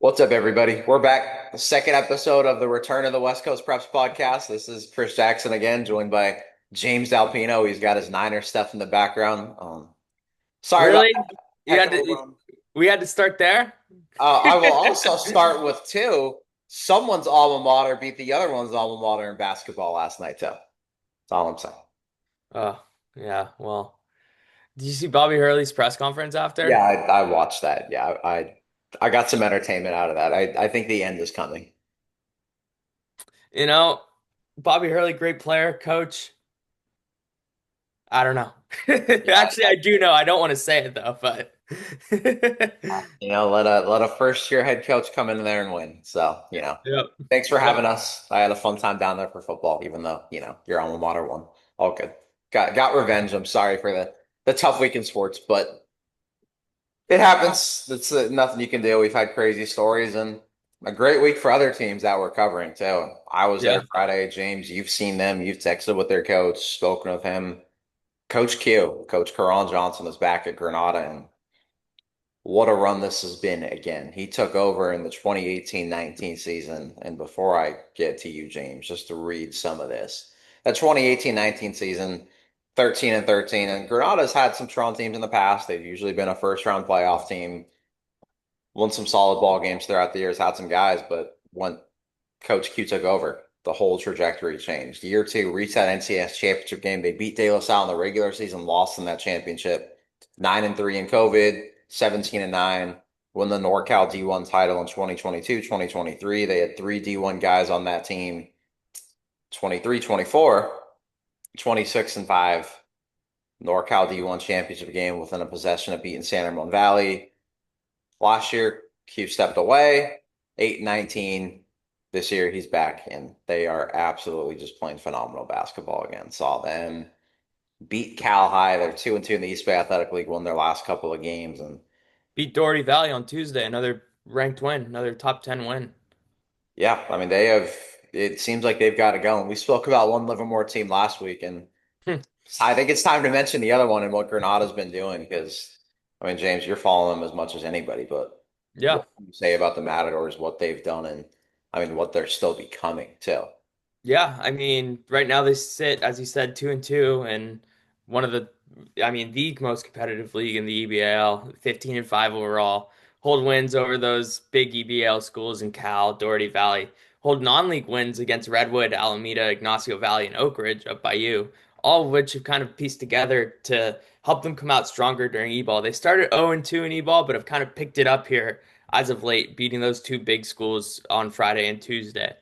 What's up, everybody? We're back. The second episode of the Return of the West Coast Preps podcast. This is Chris Jackson again, joined by James Dalpino. He's got his Niner stuff in the background. Sorry about Really? that. You Heck had of a to, run. we had to start there? I will also start with two. Someone's alma mater beat the other one's alma mater in basketball last night, too. That's all I'm saying. Oh, yeah. Well, did you see Bobby Hurley's press conference Yeah, after? I watched that. Yeah, I got some entertainment out of that. I think the end is coming. You know, Bobby Hurley, great player, coach. I don't know. Yeah, Actually, I do know. I don't want to say it though, but let a first year head coach come in there and win. So, Yep. thanks for Yep. having us. I had a fun time down there for football, even though, your alma mater won. All good. Got revenge. I'm sorry for the tough week in sports, but it happens. It's nothing you can do. We've had crazy stories and a great week for other teams that we're covering too. I was there Yeah. Friday. James, you've seen them. You've texted with their coach, spoken with him. Coach Quaran Johnson is back at Granada, and what a run this has been again. He took over in the 2018-19 season. And before I get to you, James, just to read some of this. That 2018-19 season, 13 and 13. And Granada's had some strong teams in the past. They've usually been a first round playoff team, won some solid ball games throughout the years, had some guys, but when Coach Q took over, the whole trajectory changed. Year two, reached that NCS championship game. They beat De La Salle in the regular season, lost in that championship. 9-3 in COVID, 17-9. Won the NorCal D1 title in 2022, 2023. They had three D1 guys on that team. 23, 24, 26-5. NorCal D1 championship game within a possession of beating San Ramon Valley. Last year, Q stepped away, 8-19. This year, he's back, and they are absolutely just playing phenomenal basketball again. Saw them beat Cal High. They're 2-2 in the East Bay Athletic League, won their last couple of games. And Beat Doherty Valley on Tuesday, another ranked win, another top 10 win. yeah, I mean, it seems like they've got it going. We spoke about one Livermore team last week, and Hmm. I think it's time to mention the other one and what Granada's been doing because, I mean, James, you're following them as much as anybody, but Yeah. what can you say about the Matadors, what they've done, and I mean, what they're still becoming too? Yeah, I mean, right now they sit, as you said, 2-2, and one of the, I mean, the most competitive league in the EBAL, 15-5 overall. Hold wins over those big EBAL schools in Cal, Doherty Valley. Hold non-league wins against Redwood, Alameda, Ignacio Valley, and Oak Ridge up by you, all of which have kind of pieced together to help them come out stronger during E-ball. They started 0-2 in E-ball, but have kind of picked it up here as of late, beating those two big schools on Friday and Tuesday.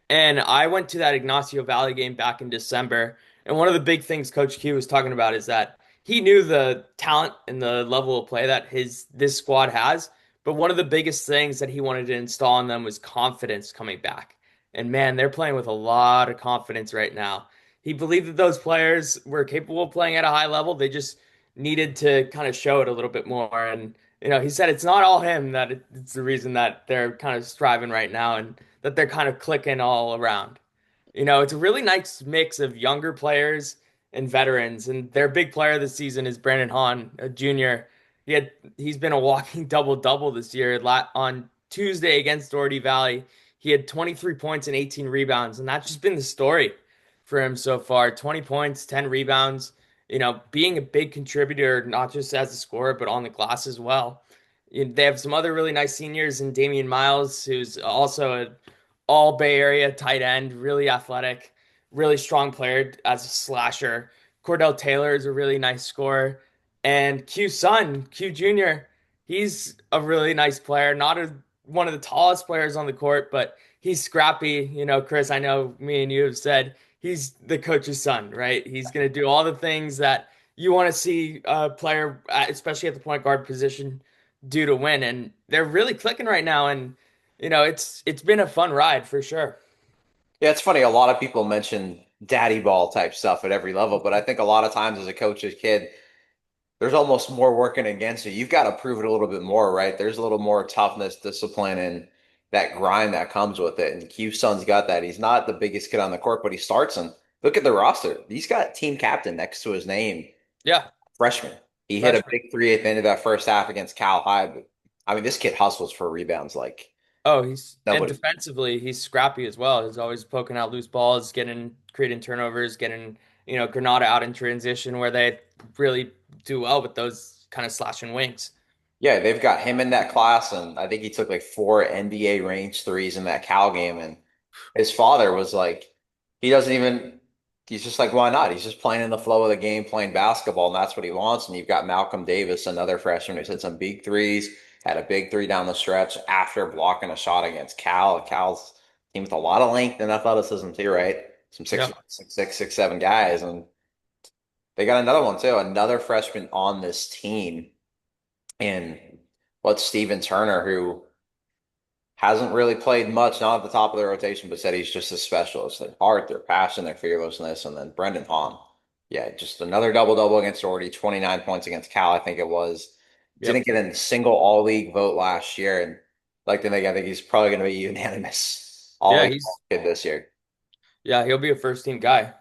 And I went to that Ignacio Valley game back in December. And one of the big things Coach Q was talking about is that he knew the talent and the level of play that this squad has. But one of the biggest things that he wanted to install in them was confidence coming back. And man, they're playing with a lot of confidence right now. He believed that those players were capable of playing at a high level. They just needed to kind of show it a little bit more. And he said it's not all him that it's the reason that they're kind of striving right now. And that they're kind of clicking all around. It's a really nice mix of younger players and veterans. And their big player this season is Brandon Hahn, a junior. He's been a walking double-double this year. On Tuesday against Doherty Valley, he had 23 points and 18 rebounds, and that's just been the story for him so far. 20 points, 10 rebounds. Being a big contributor, not just as a scorer, but on the glass as well. They have some other really nice seniors in Damian Miles, who's also an all Bay Area tight end, really athletic, really strong player as a slasher. Cordell Taylor is a really nice scorer. And Q's son, Q Jr., he's a really nice player. One of the tallest players on the court, but he's scrappy. Chris, I know me and you have said he's the coach's son, right? He's going to do all the things that you want to see a player, especially at the point guard position, do to win. And they're really clicking right now. And it's been a fun ride for sure. Yeah, it's funny. A lot of people mention daddy ball type stuff at every level, but I think a lot of times as a coach's kid, there's almost more working against you. You've got to prove it a little bit more, right? There's a little more toughness, discipline, and that grind that comes with it. And Q's son's got that. He's not the biggest kid on the court, but he starts and look at the roster. He's got team captain next to his name, Yeah, freshman. He hit a freshman. big three at the end of that first half against Cal High. But I mean, this kid hustles for rebounds like Oh, he's and Nobody. defensively, he's scrappy as well. He's always poking out loose balls, creating turnovers, getting, Granada out in transition where they really do well with those kind of slashing wings. Yeah, they've got him in that class, and I think he took like four NBA range threes in that Cal game. And his father was like, he doesn't even, he's just like, why not? He's just playing in the flow of the game, playing basketball, and that's what he wants. And you've got Malcolm Davis, another freshman who's hit some big threes, had a big three down the stretch after blocking a shot against Cal. Cal's team with a lot of length and athleticism too, right? Some Yeah. 6'6", 6'7" guys, and they got another one too, another freshman on this team in what's Steven Turner, who hasn't really played much, not at the top of the rotation, but said he's just a specialist. Their heart, their passion, their fearlessness, and then Brendan Hahn. Yeah, just another double-double against Doherty, 29 points against Cal, I think it was. Didn't Yep. get a single all-league vote last year, and like to think, I think he's probably going to be unanimous Yeah, all-league he's kid this year. yeah, he'll be a first team guy.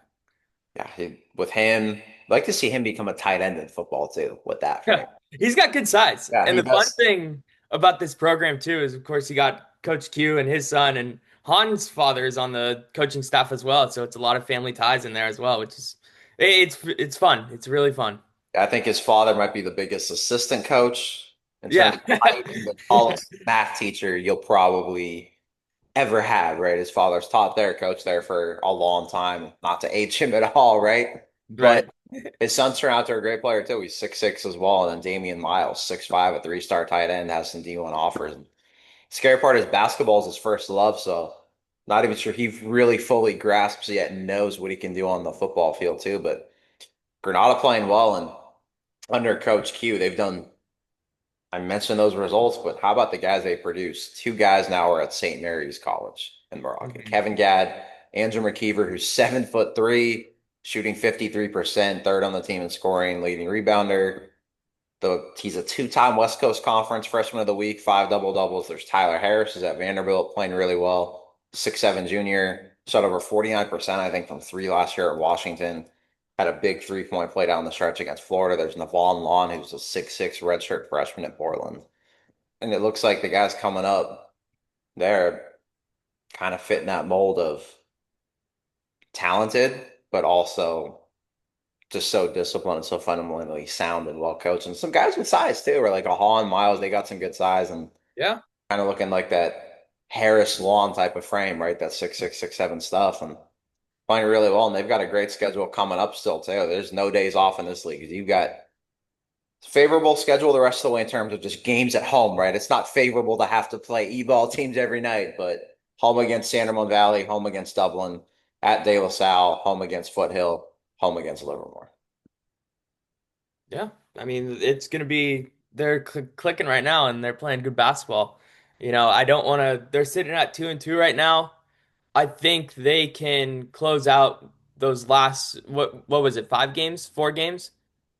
Yeah, with him, I'd like to see him become a tight end in football too, with that Yeah. frame. He's got good size. Yeah, And he the fun does. thing about this program too is of course you got Coach Q and his son and Han's father is on the coaching staff as well. So it's a lot of family ties in there as well, which is it's fun. It's really fun. I think his father might be the biggest assistant coach in terms Yeah. of height and the tallest math teacher you'll probably ever have, right? His father's taught there, coached there for a long time, not to age him at all, right? But Right. his son's turned out to a great player too. He's 6'6" as well. And then Damian Miles, 6'5", a three-star tight end, has some D1 offers. And scary part is basketball is his first love, so not even sure he really fully grasps yet and knows what he can do on the football field too. But Granada playing well, and under Coach Q, they've done. I mentioned those results, but how about the guys they produced? Two guys now are at St. Mary's College in Morocco. Mhm. Kevin Gadd, Andrew McKeever, who's 7'3", shooting 53%, third on the team in scoring, leading rebounder. He's a two-time West Coast Conference Freshman of the Week, five double doubles. There's Tyler Harris, who's at Vanderbilt, playing really well. 6'7" junior, shot over 49%, I think, from three last year at Washington. Had a big three-point play down the stretch against Florida. There's Navon Lawn, who's a 6'6" redshirt freshman at Portland. And it looks like the guys coming up, they're kind of fitting that mold of talented, but also just so disciplined and so fundamentally sound and well coached. And some guys with size too, or like a Hall and Miles, they got some good size and Yeah. kind of looking like that Harris Lawn type of frame, right? That 6'6", 6'7" stuff and playing really well. And they've got a great schedule coming up still too. There's no days off in this league. You've got favorable schedule the rest of the way in terms of just games at home, right? It's not favorable to have to play e-ball teams every night, but home against San Ramon Valley, home against Dublin, at De La Salle, home against Foothill, home against Livermore. Yeah. I mean, it's gonna be they're clicking right now and they're playing good basketball. I don't want to. They're sitting at 2-2 right now. I think they can close out those last what was it? 5 games? 4 games?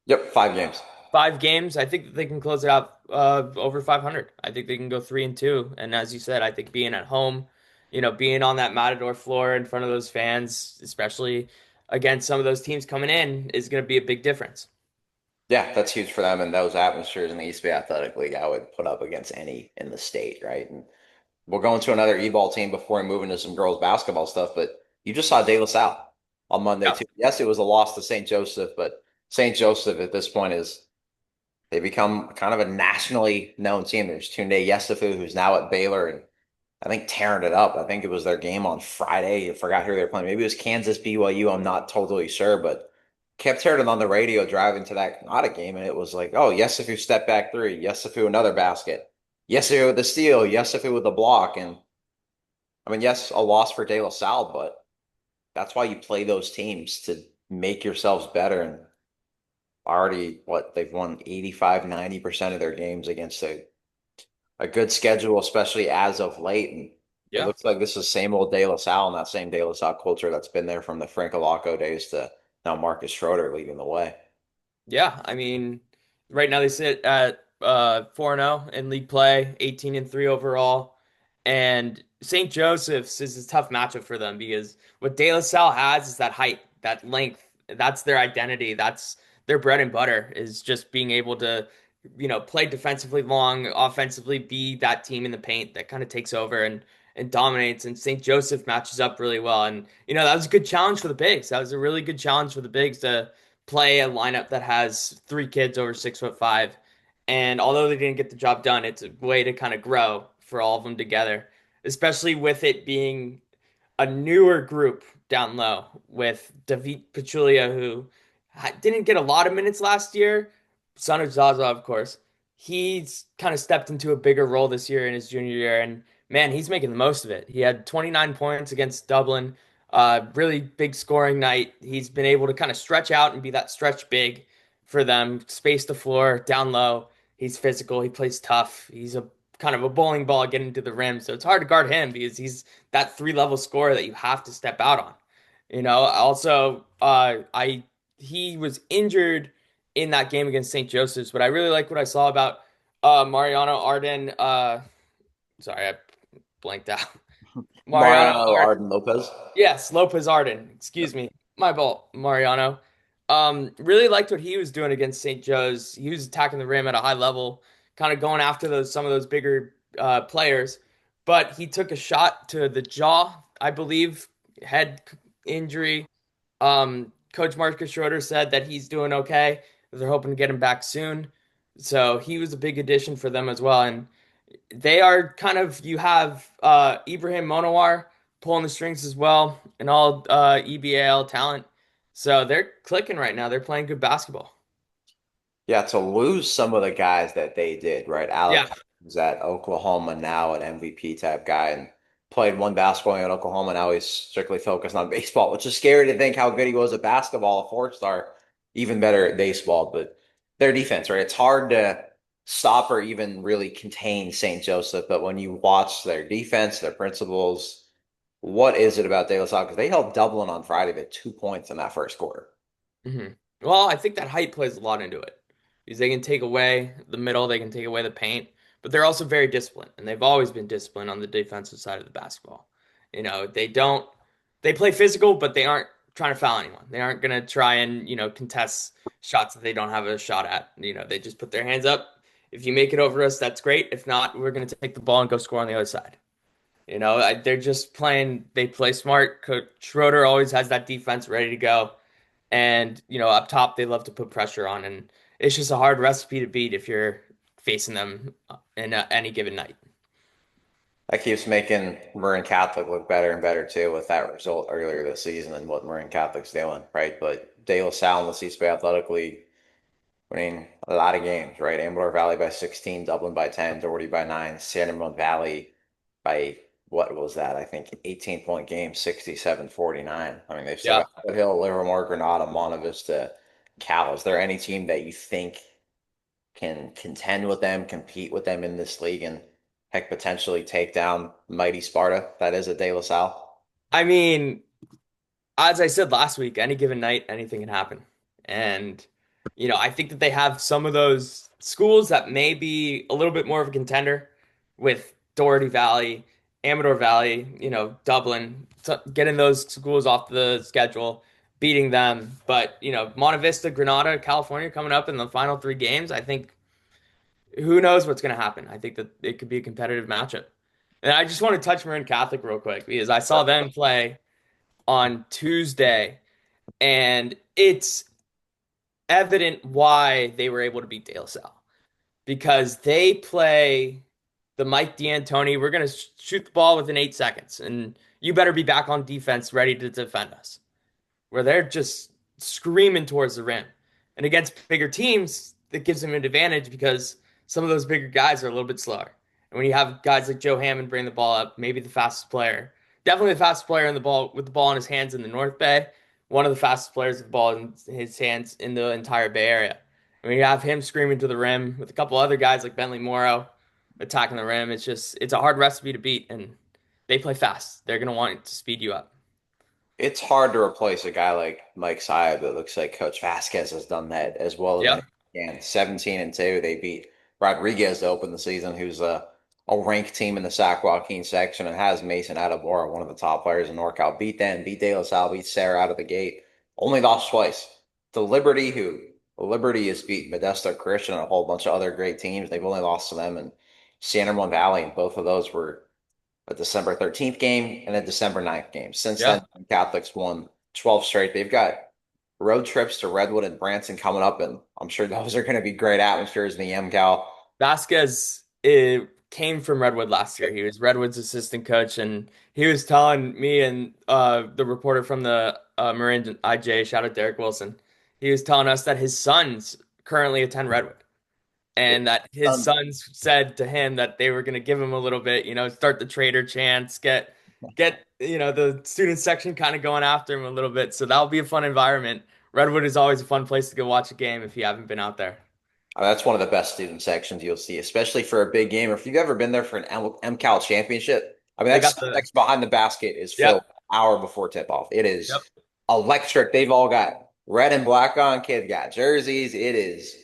Yep, 5 games. 5 games. I think that they can close it out over 500. I think they can go 3-2. And as you said, I think being at home, being on that Matador floor in front of those fans, especially against some of those teams coming in, is going to be a big difference. Yeah, that's huge for them and those atmospheres in the East Bay Athletic League. I would put up against any in the state, right? And we'll go into another e-ball team before we move into some girls basketball stuff. But you just saw De La Salle on Monday Yeah. too. Yes, it was a loss to St. Joseph, but St. Joseph at this point is they become kind of a nationally known team. There's Tunde Yesufu, who's now at Baylor, and I think tearing it up. I think it was their game on Friday. I forgot who they were playing. Maybe it was Kansas BYU. I'm not totally sure, but kept hearing it on the radio driving to that not a game, and it was like, oh, Yesufu step back three, Yesufu another basket, Yesufu with the steal, Yesufu with the block, and I mean, yes, a loss for De La Salle, but that's why you play those teams to make yourselves better. And already, what they've won 85, 90% of their games against a good schedule, especially as of late. And it Yeah. looks like this is same old De La Salle and that same De La Salle culture that's been there from the Franco days to now Marcus Schroeder leading the way. Yeah. I mean, right now they sit at 4-0 in league play, 18-3 overall. And St. Joseph's is a tough matchup for them because what De La Salle has is that height, that length. That's their identity. That's their bread and butter is just being able to play defensively long, offensively be that team in the paint that kind of takes over and dominates. And St. Joseph matches up really well. And that was a good challenge for the bigs. That was a really good challenge for the bigs to play a lineup that has three kids over 6'5". And although they didn't get the job done, it's a way to kind of grow for all of them together, especially with it being a newer group down low with David Pachulia, who didn't get a lot of minutes last year, son of Zaza, of course. He's kind of stepped into a bigger role this year in his junior year, and man, he's making the most of it. He had 29 points against Dublin, really big scoring night. He's been able to kind of stretch out and be that stretch big for them, space the floor, down low. He's physical, he plays tough. He's a kind of a bowling ball getting to the rim, so it's hard to guard him because he's that three-level scorer that you have to step out on. Also, I he was injured in that game against St. Joseph's, but I really like what I saw about Mariano Arden. Sorry, I blanked out. Mariano Mario Arden. Arden Lopez. Yes, Lopez Arden. Excuse me. My fault, Mariano. Really liked what he was doing against St. Joe's. He was attacking the rim at a high level, kind of going after some of those bigger players. But he took a shot to the jaw, I believe, head injury. Coach Marcus Schroeder said that he's doing okay. They're hoping to get him back soon. So he was a big addition for them as well. And they are kind of you have Ibrahim Monowar pulling the strings as well, and all EBAL talent. So they're clicking right now. They're playing good basketball. Yeah, to lose some of the guys that they did, right? Yeah. Alec is at Oklahoma now, an MVP type guy, and played one basketball game at Oklahoma. Now he's strictly focused on baseball, which is scary to think how good he was at basketball, a four-star, even better at baseball. But their defense, right? It's hard to stop or even really contain St. Joseph. But when you watch their defense, their principles, what is it about De La Salle? Because they held Dublin on Friday to 2 points in that first quarter. hmm Well, I think that height plays a lot into it because they can take away the middle, they can take away the paint, but they're also very disciplined, and they've always been disciplined on the defensive side of the basketball. They play physical, but they aren't trying to foul anyone. They aren't going to try and, contest shots that they don't have a shot at. They just put their hands up. If you make it over us, that's great. If not, we're going to take the ball and go score on the other side. They're just playing, they play smart. Coach Schroeder always has that defense ready to go. And, up top, they love to put pressure on. And it's just a hard recipe to beat if you're facing them in any given night. That keeps making Marin Catholic look better and better too with that result earlier this season and what Marin Catholic's doing, right? But De La Salle and the East Bay Athletic League winning a lot of games, right? Amador Valley by 16, Dublin by 10, Doherty by 9, San Ramon Valley by what was that? I think 18-point game, 67-49. I mean, they've still Yeah. got Foothill, Livermore, Granada, Monte Vista, Cal. Is there any team that you think can contend with them, compete with them in this league, and heck, potentially take down mighty Sparta? That is a De La Salle. I mean, as I said last week, any given night, anything can happen. And, I think that they have some of those schools that may be a little bit more of a contender with Doherty Valley, Amador Valley, Dublin, getting those schools off the schedule, beating them. But, Monte Vista, Granada, California coming up in the final three games, I think who knows what's going to happen. I think that it could be a competitive matchup. And I just want to touch Marin Catholic real quick because I saw them play on Tuesday, and it's evident why they were able to beat De La Salle because they play the Mike D'Antoni. We're going to shoot the ball within 8 seconds, and you better be back on defense ready to defend us, where they're just screaming towards the rim. And against bigger teams, that gives them an advantage because some of those bigger guys are a little bit slower. And when you have guys like Joe Hammond bring the ball up, maybe the fastest player, definitely the fastest player in the ball with the ball in his hands in the North Bay, one of the fastest players with the ball in his hands in the entire Bay Area. And when you have him screaming to the rim with a couple other guys like Bentley Morrow attacking the rim, it's a hard recipe to beat, and they play fast. They're gonna want to speed you up. It's hard to replace a guy like Mike Saib, but it looks like Coach Vasquez has done that as well as Yeah. anyone can. 17-2, they beat Rodriguez to open the season, who's a ranked team in the Sac Joaquin section, and has Mason Atabora, one of the top players in NorCal. Beat them, beat De La Salle, beat Sarah out of the gate. Only lost twice to Liberty, who Liberty has beat Modesto Christian and a whole bunch of other great teams. They've only lost to them and San Ramon Valley, and both of those were a December 13th game and a December 9th game. Since then, Yeah. Catholics won 12 straight. They've got road trips to Redwood and Branson coming up, and I'm sure those are going to be great atmospheres in the MCAL. Vasquez came from Redwood last year. He was Redwood's assistant coach, and he was telling me and the reporter from the Marin IJ, shout out Derek Wilson, he was telling us that his sons currently attend Redwood, It's and that his done. sons said to him that they were going to give him a little bit, start the trader chants, get the student section kind of going after him a little bit. So that'll be a fun environment. Redwood is always a fun place to go watch a game if you haven't been out there. That's one of the best student sections you'll see, especially for a big game. Or if you've ever been there for an MCAL championship, I mean, They that's got the next behind the basket is filled Yep, an hour before tip off. It is yep. electric. They've all got red and black on. Kids got jerseys. It is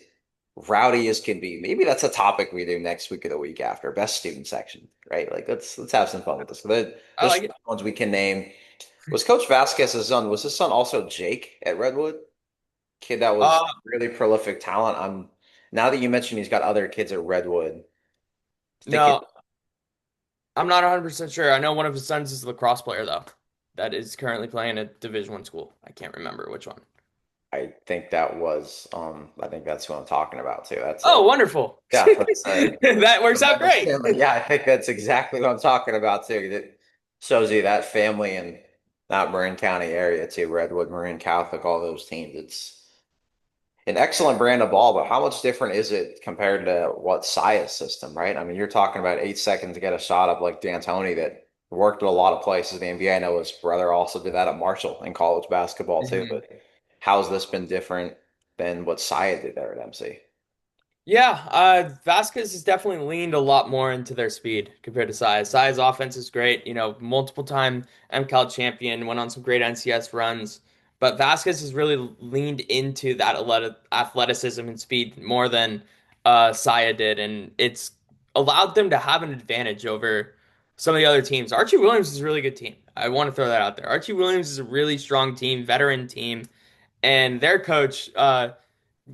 rowdy as can be. Maybe that's a topic we do next week or the week after. Best student section, right? Like let's have some fun with this. I There's like it. ones we can name. Was Coach Vasquez's son? Was his son also Jake at Redwood? Kid that was Uh, really prolific talent. I'm now that you mentioned he's got other kids at Redwood, thinking no, I'm not 100% sure. I know one of his sons is a lacrosse player though, that is currently playing at Division One school. I can't remember which one. I think that was I think that's who I'm talking about too. That's a Oh, wonderful. yeah, that's a That works out tremendous great. family. Yeah, I think that's exactly what I'm talking about too. That shows you that family in that Marin County area too, Redwood, Marin Catholic, all those teams. It's an excellent brand of ball, but how much different is it compared to what Sia's system, right? I mean, you're talking about 8 seconds to get a shot up like D'Antoni that worked at a lot of places. The NBA, I know his brother also did that at Marshall in college basketball too. Mhm. But how's this been different than what Sia did there at MC? Yeah, Vasquez has definitely leaned a lot more into their speed compared to Size. Size offense is great, multiple time MCAL champion, went on some great NCS runs, but Vasquez has really leaned into that athleticism and speed more than Saya did, and it's allowed them to have an advantage over some of the other teams. Archie Williams is a really good team. I want to throw that out there. Archie Williams is a really strong team, veteran team, and their coach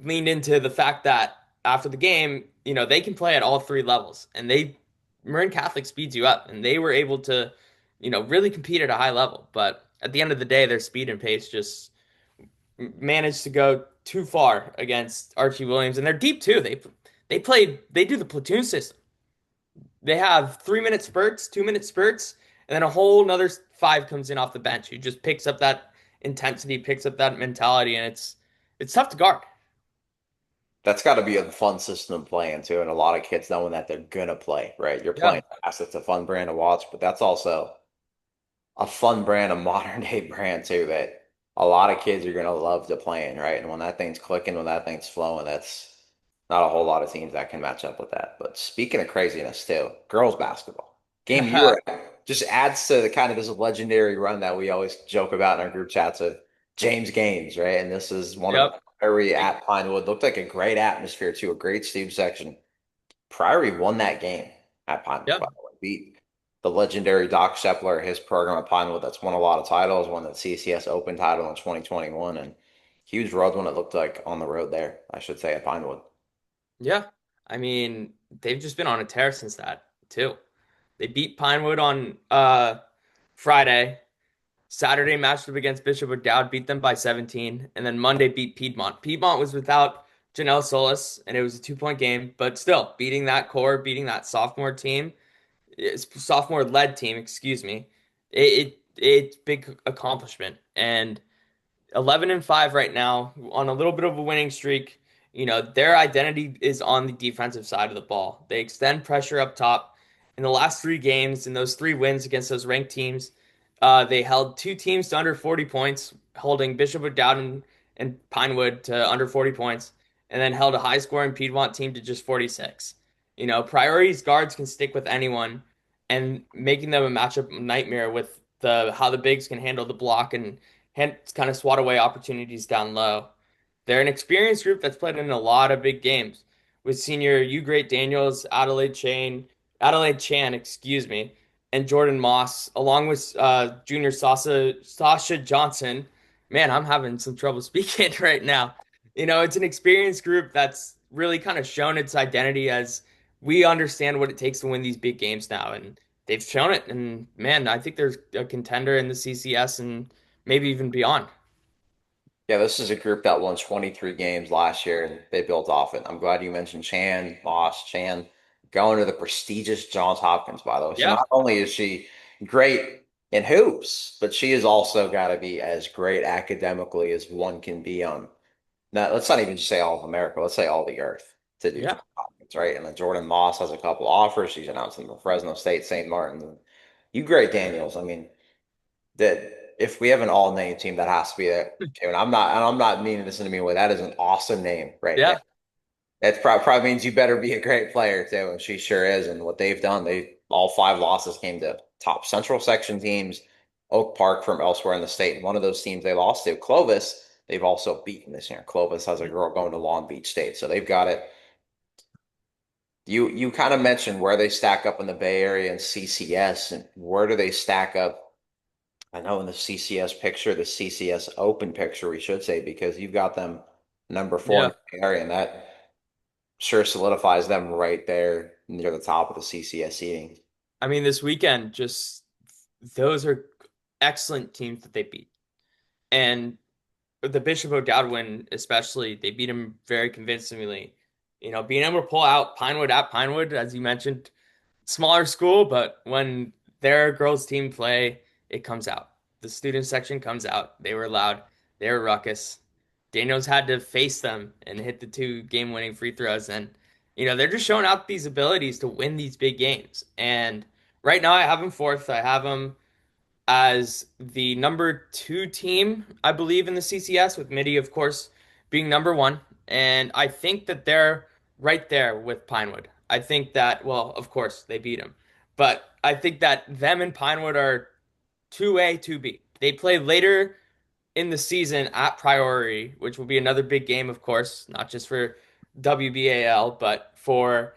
leaned into the fact that after the game, they can play at all three levels, and Marin Catholic speeds you up, and they were able to, really compete at a high level. But at the end of the day, their speed and pace just managed to go too far against Archie Williams, and they're deep too. They do the platoon system. They have 3 minute spurts, 2 minute spurts, and then a whole another five comes in off the bench who just picks up that intensity, picks up that mentality, and it's tough to guard. That's got to be a fun system to play into, and a lot of kids knowing that they're gonna play, right? You're playing Yeah. fast. It's a fun brand to watch, but that's also a fun brand, a modern day brand too, that a lot of kids are gonna love to play in, right? And when that thing's clicking, when that thing's flowing, that's not a whole lot of teams that can match up with that. But speaking of craziness too, girls basketball game you were at just adds to the kind of this legendary run that we always joke about in our group chats of James games, right? And this is one of them. Yep. Priory at Pinewood looked like a great atmosphere too, a great student section. Priory won that game at Pinewood, by Yep. the way. Beat the legendary Doc Shepler, his program at Pinewood that's won a lot of titles, won the CCS Open title in 2021, and huge road when it looked like on the road there, I should say, at Pinewood. Yeah. I mean, they've just been on a tear since that, too. They beat Pinewood on Friday. Saturday matched up against Bishop O'Dowd, beat them by 17, and then Monday beat Piedmont. Piedmont was without Janelle Solis, and it was a 2 point game, but still beating that core, beating that sophomore team, sophomore led team, excuse me. It's big accomplishment, and 11-5 right now on a little bit of a winning streak. Their identity is on the defensive side of the ball. They extend pressure up top. In the last three games, in those three wins against those ranked teams, they held two teams to under 40 points, holding Bishop O'Dowd and Pinewood to under 40 points, and then held a high scoring Piedmont team to just 46. Priorities guards can stick with anyone, and making them a matchup nightmare with how the bigs can handle the block and kind of swat away opportunities down low. They're an experienced group that's played in a lot of big games with senior U Great Daniels, Adelaide Chan, excuse me, and Jordan Moss, along with junior Sasha Johnson. Man, I'm having some trouble speaking right now. It's an experienced group that's really kind of shown its identity as we understand what it takes to win these big games now, and they've shown it. And man, I think there's a contender in the CCS and maybe even beyond. Yeah, this is a group that won 23 games last year and they built off it. I'm glad you mentioned Chan going to the prestigious Johns Hopkins, by the way. So Yeah, not only is she great in hoops, but she has also got to be as great academically as one can be on. Now, let's not even just say all of America, let's say all the earth to do yeah, Johns Hopkins, right? And then Jordan Moss has a couple offers. She's announced them for Fresno State, St. Martin. You great Daniels. I mean, that if we have an all name team, that has to be it. And I'm not meaning this in a mean way. That is an awesome name right there. yeah. That probably means you better be a great player too, and she sure is. And what they've done, they all five losses came to top Central Section teams, Oak Park from elsewhere in the state. And one of those teams they lost to, Clovis, they've also beaten this year. Clovis has a girl going to Long Beach State, so they've got it. You kind of mentioned where they stack up in the Bay Area and CCS, and where do they stack up? I know in the CCS picture, the CCS Open picture, we should say, because you've got them number four in Yeah. the area, and that sure solidifies them right there near the top of the CCS seating. I mean, this weekend, just those are excellent teams that they beat. And the Bishop O'Dowd win, especially, they beat him very convincingly. Being able to pull out Pinewood at Pinewood, as you mentioned, smaller school, but when their girls team play, it comes out. The student section comes out. They were loud. They were ruckus. Daniels had to face them and hit the two game-winning free throws. And, they're just showing out these abilities to win these big games. And right now I have them fourth. I have them as the number two team, I believe, in the CCS, with Midi, of course, being number one. And I think that they're right there with Pinewood. I think that, well, of course, they beat them. But I think that them and Pinewood are 2A, 2B. They play later in the season at Priory, which will be another big game, of course, not just for WBAL, but for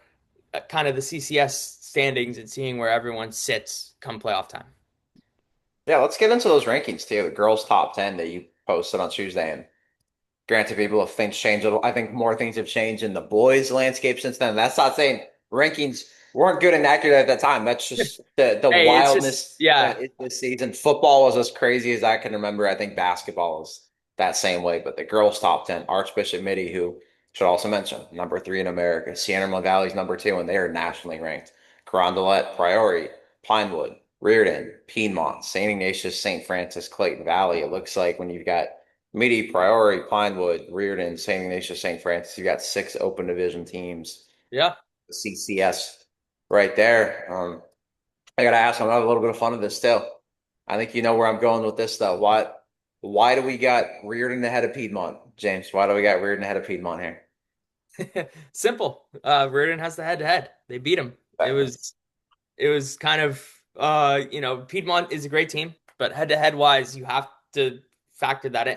kind of the CCS standings and seeing where everyone sits come playoff time. Yeah, let's get into those rankings too. The girls' top 10 that you posted on Tuesday. And granted, people have things changed a little. I think more things have changed in the boys' landscape since then. That's not saying rankings weren't good and accurate at that time. That's just the Hey, it's just, wildness yeah, that is this season. Football was as crazy as I can remember. I think basketball is that same way. But the girls' top 10, Archbishop Midi, who should also mention, number three in America. Sierra Mill Valley's number two, and they are nationally ranked. Carondelet, Priory, Pinewood, Reardon, Piedmont, St. Ignatius, St. Francis, Clayton Valley. It looks like when you've got Meady, Priory, Pinewood, Reardon, St. Ignatius, St. Francis. You got six open division teams. yeah. The CCS right there. I gotta ask, I'm gonna have a little bit of fun of this still. I think you know where I'm going with this though. Why do we got Reardon ahead of Piedmont, James? Why do we got Reardon ahead of Piedmont here? Simple. Reardon has the head to head. They beat him. It was kind of Piedmont is a great team, but head to head wise, you have to factor that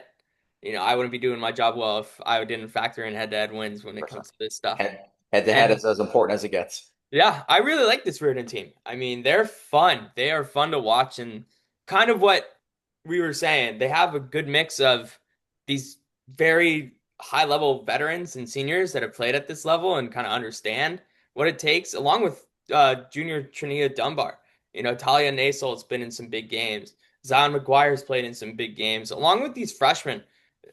in. I wouldn't be doing my job well if I didn't factor in head to head wins when it 100%. comes to this stuff. Head to head And is as important as it gets. yeah, I really like this Reardon team. I mean, they're fun. They are fun to watch, and kind of what we were saying. They have a good mix of these very high level veterans and seniors that have played at this level and kind of understand what it takes, along with junior Trinia Dunbar. Talia Nasol's been in some big games. Zion McGuire's played in some big games, along with these freshmen.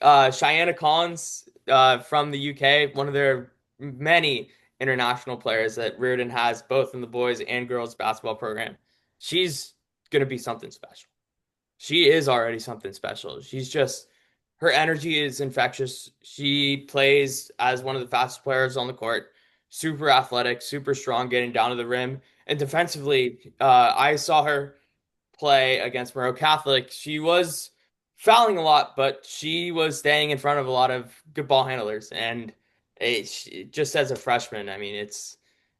Cheyenne Collins from the UK, one of their many international players that Reardon has both in the boys and girls basketball program. She's going to be something special. She is already something special. She's just her energy is infectious. She plays as one of the fastest players on the court. Super athletic, super strong, getting down to the rim. And defensively, I saw her play against Monroe Catholic. She was fouling a lot, but she was staying in front of a lot of good ball handlers. And just as a freshman, I mean,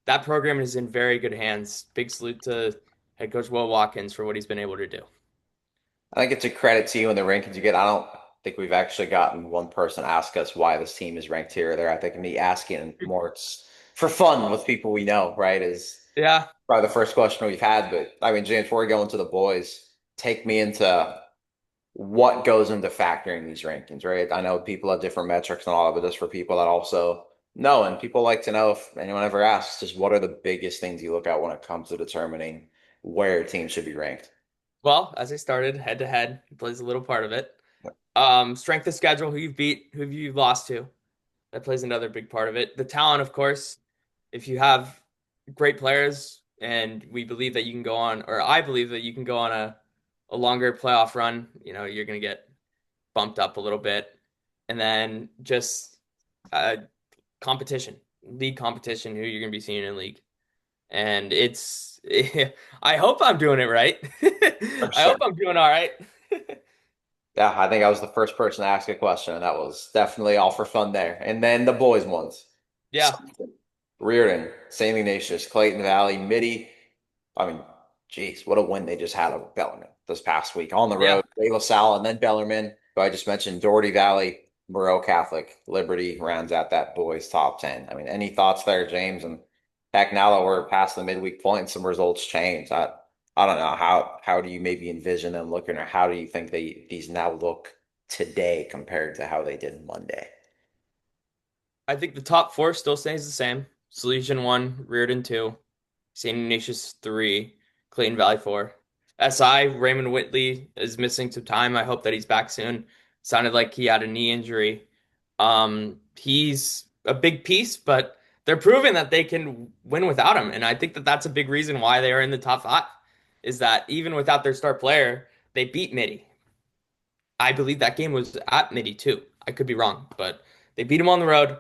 that program is in very good hands. Big salute to head coach Will Watkins for what he's been able to do. I think it's a credit to you in the rankings you get. I don't think we've actually gotten one person ask us why this team is ranked here or there. I think me asking more it's for fun with people we know, right? Is Yeah. probably the first question we've had. But I mean, James, before we go into the boys, take me into what goes into factoring these rankings, right? I know people have different metrics and all, but just for people that also know, and people like to know if anyone ever asks, just what are the biggest things you look at when it comes to determining where a team should be ranked? Well, as I started, head to head, he plays a little part of it. Strength of schedule, who you've beat, who you've lost to. That plays another big part of it. The talent, of course. If you have great players, and we believe that you can go on, or I believe that you can go on a longer playoff run, you're going to get bumped up a little bit. And then just uh, competition, league competition, who you're going to be seeing in league. And I hope I'm doing it right. For I hope sure. I'm doing all right. Yeah, I think I was the first person to ask a question, and that was definitely all for fun there. And then the boys ones. Yeah, Reardon, St. Ignatius, Clayton Valley, Midi. I mean, geez, what a win they just had over Bellarmine this past week on the yeah. road. De La Salle and then Bellarmine, who I just mentioned, Doherty Valley, Moreau Catholic, Liberty rounds out that boys top 10. I mean, any thoughts there, James? And heck, now that we're past the midweek point, some results change. I don't know. How do you maybe envision them looking, or how do you think these now look today compared to how they did Monday? I think the top four still stays the same. Salesian one, Reardon two, St. Ignatius three, Clayton Valley four. SI, Raymond Whitley is missing some time. I hope that he's back soon. Sounded like he had a knee injury. He's a big piece, but they're proving that they can win without him. And I think that that's a big reason why they are in the top five, is that even without their star player, they beat Midi. I believe that game was at Midi too. I could be wrong, but they beat him on the road.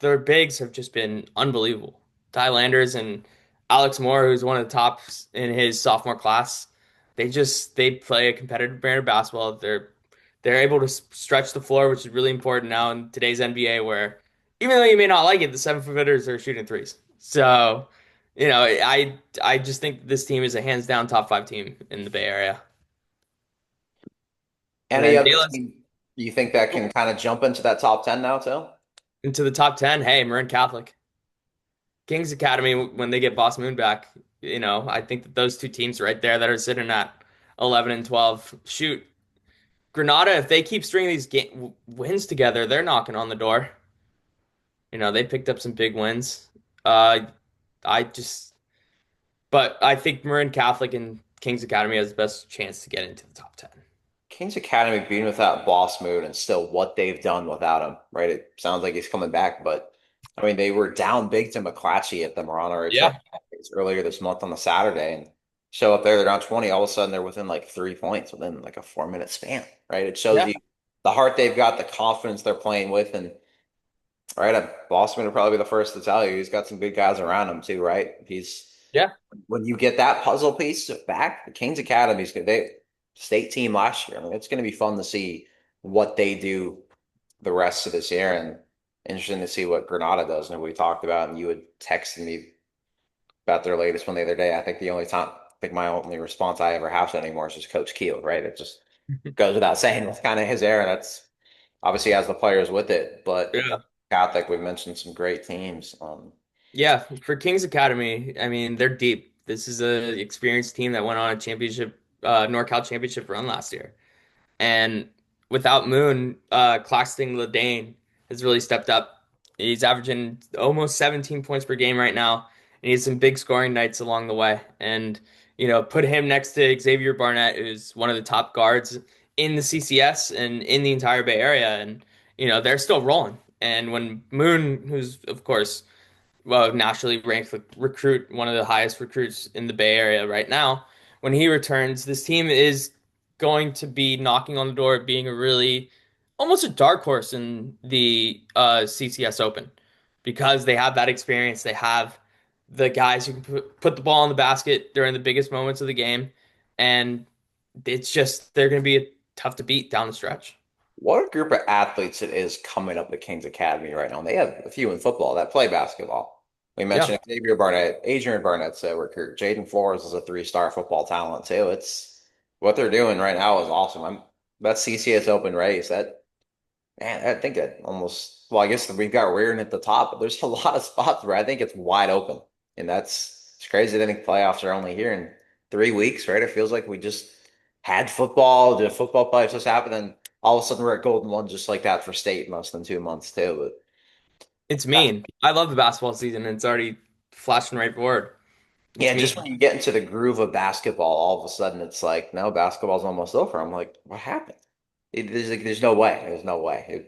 Their bigs have just been unbelievable. Ty Landers and Alex Moore, who's one of the tops in his sophomore class, they play a competitive brand of basketball. They're able to stretch the floor, which is really important now in today's NBA, where even though you may not like it, the 7 footers are shooting threes. So, I just think this team is a hands down top five team in the Bay Area. And Any then other Dale's team you think that can kind of jump into that top 10 now, too? into the top 10. Hey, Marin Catholic. Kings Academy, when they get Boss Moon back, I think that those two teams right there that are sitting at 11 and 12, shoot, Granada, if they keep stringing these wins together, they're knocking on the door. They picked up some big wins. Uh, I just, but I think Marin Catholic and Kings Academy has the best chance to get into the top 10. Kings Academy being without Boss Mood and still what they've done without him, right? It sounds like he's coming back, but I mean, they were down big to McClatchy at the Marana Rachel Yeah, earlier this month on the Saturday and show up there, they're down 20. All of a sudden, they're within like 3 points within like a 4 minute span, right? It shows yeah, you the heart they've got, the confidence they're playing with. And right, Boss Mood will probably be the first to tell you he's got some good guys around him too, right? yeah. When you get that puzzle piece back, the Kings Academy's good. They state team last year. I mean, it's going to be fun to see what they do the rest of this year, and interesting to see what Granada does. And we talked about, and you had texted me about their latest one the other day. I think my only response I ever have to anymore is just Coach Keel, right? It just goes without saying. It's kind of his era. That's obviously has the players with it, but Yeah. Catholic, we've mentioned some great teams. Yeah, for Kings Academy, I mean, they're deep. This is a experienced team that went on a championship, NorCal championship run last year. And without Moon, Claxton Ledane has really stepped up. He's averaging almost 17 points per game right now. And he has some big scoring nights along the way. And, put him next to Xavier Barnett, who's one of the top guards in the CCS and in the entire Bay Area. And, they're still rolling. And when Moon, who's, of course, well, nationally ranked recruit, one of the highest recruits in the Bay Area right now. When he returns, this team is going to be knocking on the door of being a really almost a dark horse in the CCS Open because they have that experience. They have the guys who can put the ball in the basket during the biggest moments of the game, and it's just they're going to be tough to beat down the stretch. What a group of athletes it is coming up at Kings Academy right now. And they have a few in football that play basketball. We Yeah, mentioned Xavier Barnett, Adrian Barnett's a recruit. Jaden Flores is a three-star football talent too. It's what they're doing right now is awesome. That CCS Open race. That man, I think that almost well, I guess we've got Reardon at the top, but there's a lot of spots where I think it's wide open. And that's it's crazy to think playoffs are only here in 3 weeks, right? It feels like we just had football, did football playoffs just happen, and all of a sudden we're at Golden One just like that for state in less than 2 months too. It's But mean. I love the basketball season, and it's already flashing right forward. It's yeah, just mean. when you get into the groove of basketball, all of a sudden it's like, no, basketball's almost over. I'm like, what happened? There's no way. There's no way.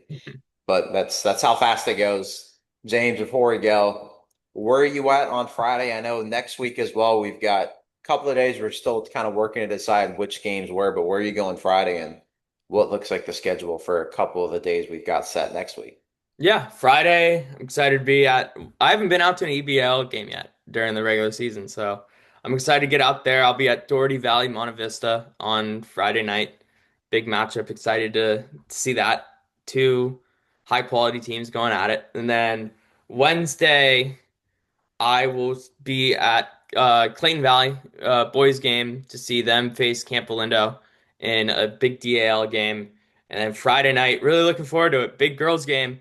But that's how fast it goes. James, before we go, where are you at on Friday? I know next week as well, we've got a couple of days. We're still kind of working to decide which games where, but where are you going Friday and what looks like the schedule for a couple of the days we've got set next week? Yeah, Friday. I'm excited to be at. I haven't been out to an EBL game yet during the regular season, so I'm excited to get out there. I'll be at Doherty Valley, Monte Vista on Friday night. Big matchup. Excited to see that. Two high quality teams going at it. And then Wednesday, I will be at Clayton Valley boys game to see them face Camp Lindo in a big DAL game. And then Friday night, really looking forward to it. Big girls game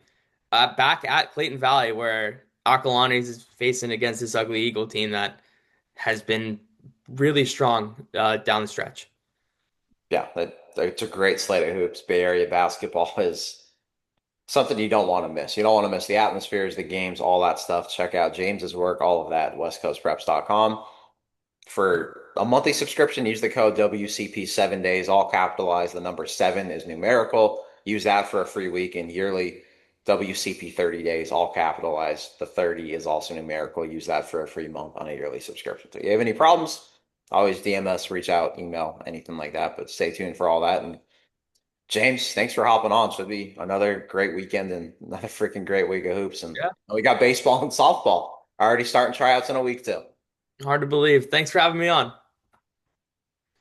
back at Clayton Valley where Acalanes is facing against this ugly Eagle team that has been really strong down the stretch. Yeah, it's a great slate of hoops. Bay Area basketball is something you don't want to miss. You don't want to miss the atmospheres, the games, all that stuff. Check out James's work, all of that, westcoastpreps.com. For a monthly subscription, use the code WCP 7 days, all capitalized. The number seven is numerical. Use that for a free week and yearly WCP 30 days, all capitalized. The 30 is also numerical. Use that for a free month on a yearly subscription. So if you have any problems, always DM us, reach out, email, anything like that. But stay tuned for all that. And James, thanks for hopping on. Should be another great weekend and another freaking great week of hoops. And Yeah. we got baseball and softball already starting tryouts in a week too. Hard to believe. Thanks for having me on.